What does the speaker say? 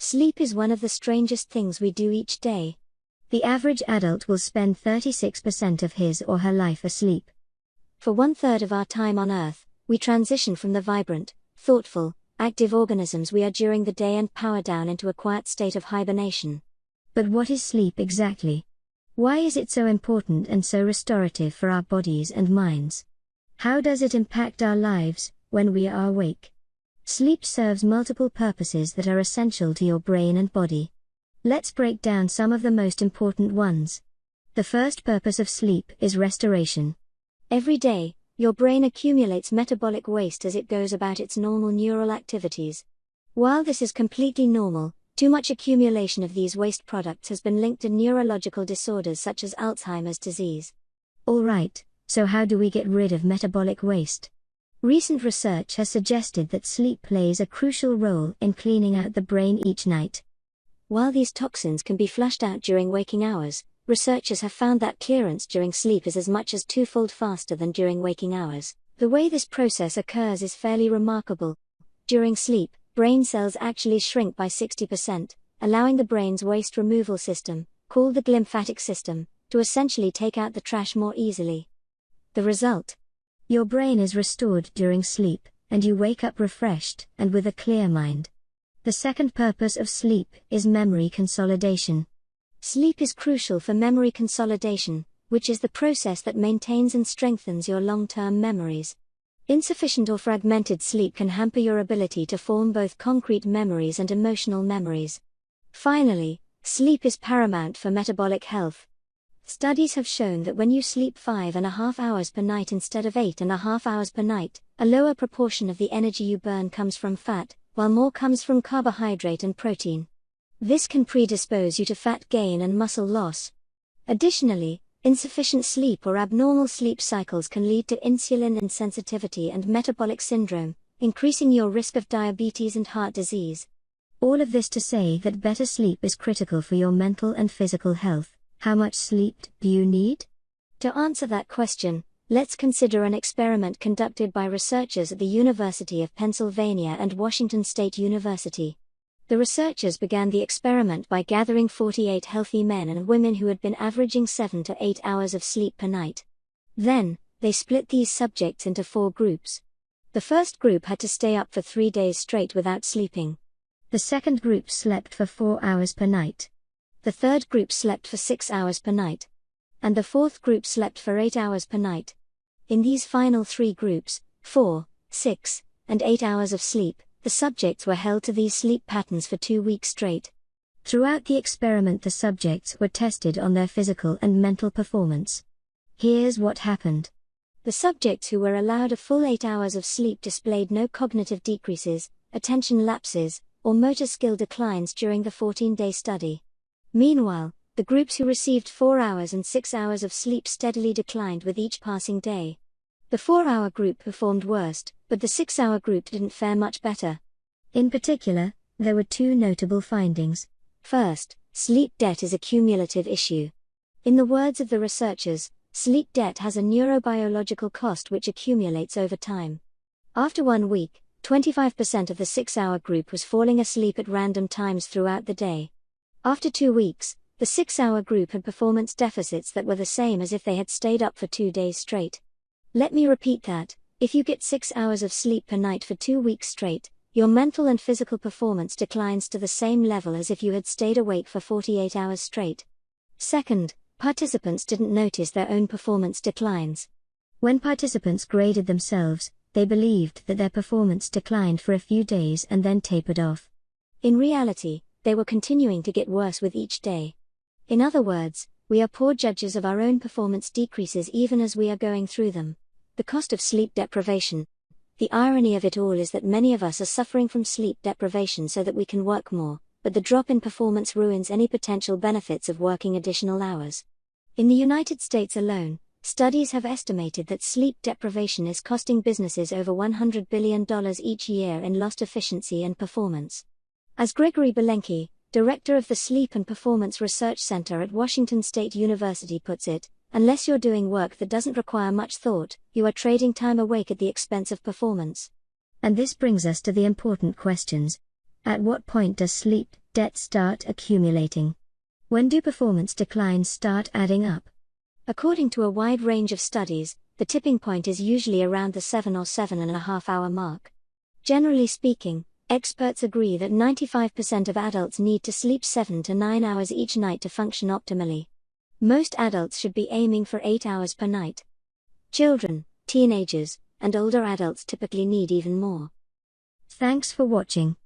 Sleep is one of the strangest things we do each day. The average adult will spend 36% of his or her life asleep. For 1/3 of our time on Earth, we transition from the vibrant, thoughtful, active organisms we are during the day and power down into a quiet state of hibernation. But what is sleep exactly? Why is it so important and so restorative for our bodies and minds? How does it impact our lives when we are awake? Sleep serves multiple purposes that are essential to your brain and body. Let's break down some of the most important ones. The first purpose of sleep is restoration. Every day, your brain accumulates metabolic waste as it goes about its normal neural activities. While this is completely normal, too much accumulation of these waste products has been linked to neurological disorders such as Alzheimer's disease. Alright, so how do we get rid of metabolic waste? Recent research has suggested that sleep plays a crucial role in cleaning out the brain each night. While these toxins can be flushed out during waking hours, researchers have found that clearance during sleep is as much as twofold faster than during waking hours. The way this process occurs is fairly remarkable. During sleep, brain cells actually shrink by 60%, allowing the brain's waste removal system, called the glymphatic system, to essentially take out the trash more easily. The result? Your brain is restored during sleep, and you wake up refreshed and with a clear mind. The second purpose of sleep is memory consolidation. Sleep is crucial for memory consolidation, which is the process that maintains and strengthens your long-term memories. Insufficient or fragmented sleep can hamper your ability to form both concrete memories and emotional memories. Finally, sleep is paramount for metabolic health. Studies have shown that when you sleep 5.5 hours per night instead of 8.5 hours per night, a lower proportion of the energy you burn comes from fat, while more comes from carbohydrate and protein. This can predispose you to fat gain and muscle loss. Additionally, insufficient sleep or abnormal sleep cycles can lead to insulin insensitivity and metabolic syndrome, increasing your risk of diabetes and heart disease. All of this to say that better sleep is critical for your mental and physical health. How much sleep do you need? To answer that question, let's consider an experiment conducted by researchers at the University of Pennsylvania and Washington State University. The researchers began the experiment by gathering 48 healthy men and women who had been averaging 7 to 8 hours of sleep per night. Then, they split these subjects into 4 groups. The first group had to stay up for 3 days straight without sleeping. The second group slept for 4 hours per night. The third group slept for 6 hours per night. And the fourth group slept for 8 hours per night. In these final 3 groups, 4, 6, and 8 hours of sleep, the subjects were held to these sleep patterns for 2 weeks straight. Throughout the experiment, the subjects were tested on their physical and mental performance. Here's what happened. The subjects who were allowed a full 8 hours of sleep displayed no cognitive decreases, attention lapses, or motor skill declines during the 14-day study. Meanwhile, the groups who received 4 hours and 6 hours of sleep steadily declined with each passing day. The 4-hour group performed worst, but the 6-hour group didn't fare much better. In particular, there were 2 notable findings. First, sleep debt is a cumulative issue. In the words of the researchers, sleep debt has a neurobiological cost which accumulates over time. After 1 week, 25% of the 6-hour group was falling asleep at random times throughout the day. After 2 weeks, the 6-hour group had performance deficits that were the same as if they had stayed up for 2 days straight. Let me repeat that, if you get 6 hours of sleep per night for 2 weeks straight, your mental and physical performance declines to the same level as if you had stayed awake for 48 hours straight. Second, participants didn't notice their own performance declines. When participants graded themselves, they believed that their performance declined for a few days and then tapered off. In reality, they were continuing to get worse with each day. In other words, we are poor judges of our own performance decreases even as we are going through them. The cost of sleep deprivation. The irony of it all is that many of us are suffering from sleep deprivation so that we can work more, but the drop in performance ruins any potential benefits of working additional hours. In the United States alone, studies have estimated that sleep deprivation is costing businesses over $100 billion each year in lost efficiency and performance. As Gregory Belenky, director of the Sleep and Performance Research Center at Washington State University puts it, unless you're doing work that doesn't require much thought, you are trading time awake at the expense of performance. And this brings us to the important questions. At what point does sleep Debts start accumulating. When do performance declines start adding up? According to a wide range of studies, the tipping point is usually around the 7 or 7.5 hour mark. Generally speaking, experts agree that 95% of adults need to sleep 7 to 9 hours each night to function optimally. Most adults should be aiming for 8 hours per night. Children, teenagers, and older adults typically need even more. Thanks for watching.